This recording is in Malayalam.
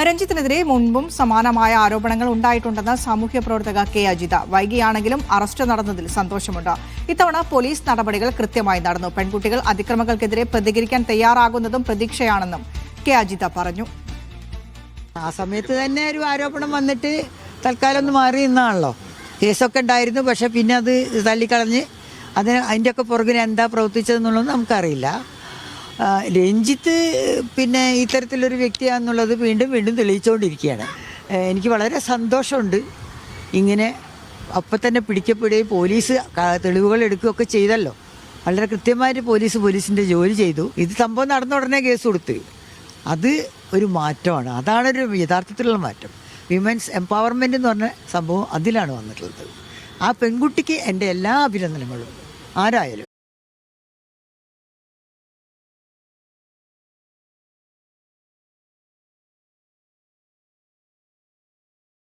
രഞ്ജിത്തിനെതിരെ മുൻപും സമാനമായ ആരോപണങ്ങൾ ഉണ്ടായിട്ടുണ്ടെന്ന് സാമൂഹ്യ പ്രവർത്തക കെ അജിത. വൈകിയാണെങ്കിലും അറസ്റ്റ് നടന്നതിൽ സന്തോഷമുണ്ട്. ഇത്തവണ പോലീസ് നടപടികൾ കൃത്യമായി നടന്നു. പെൺകുട്ടികൾ അതിക്രമങ്ങൾക്കെതിരെ പ്രതികരിക്കാൻ തയ്യാറാകുന്നതും പ്രതീക്ഷയാണെന്നും കെ അജിത പറഞ്ഞു. ആ സമയത്ത് തന്നെ ഒരു ആരോപണം വന്നിട്ട് തൽക്കാലം ഒന്ന് മാറി നിന്നാണല്ലോ. കേസൊക്കെ ഉണ്ടായിരുന്നു, പക്ഷെ പിന്നെ അത് തള്ളിക്കളഞ്ഞ് അതിൻ്റെയൊക്കെ പുറകിന് എന്താ പ്രവർത്തിച്ചതെന്നുള്ളത് നമുക്കറിയില്ല. രഞ്ജിത്ത് പിന്നെ ഇത്തരത്തിലൊരു വ്യക്തിയാണെന്നുള്ളത് വീണ്ടും വീണ്ടും തെളിയിച്ചുകൊണ്ടിരിക്കുകയാണ്. എനിക്ക് വളരെ സന്തോഷമുണ്ട്. ഇങ്ങനെ അപ്പം തന്നെ പിടിക്കപ്പെടുകയും പോലീസ് തെളിവുകൾ എടുക്കുകയൊക്കെ ചെയ്തല്ലോ. വളരെ കൃത്യമായിട്ട് പോലീസിൻ്റെ ജോലി ചെയ്തു. ഇത് സംഭവം നടന്ന ഉടനെ കേസ് കൊടുത്ത് അത് ഒരു മാറ്റമാണ്. അതാണൊരു യഥാർത്ഥത്തിലുള്ള മാറ്റം. വിമൻസ് എംപവർമെൻ്റ് എന്ന് പറഞ്ഞ സംഭവം അതിലാണ് വന്നിട്ടുള്ളത്. ആ പെൺകുട്ടിക്ക് എൻ്റെ എല്ലാ അഭിനന്ദനങ്ങളും ആരായാലും.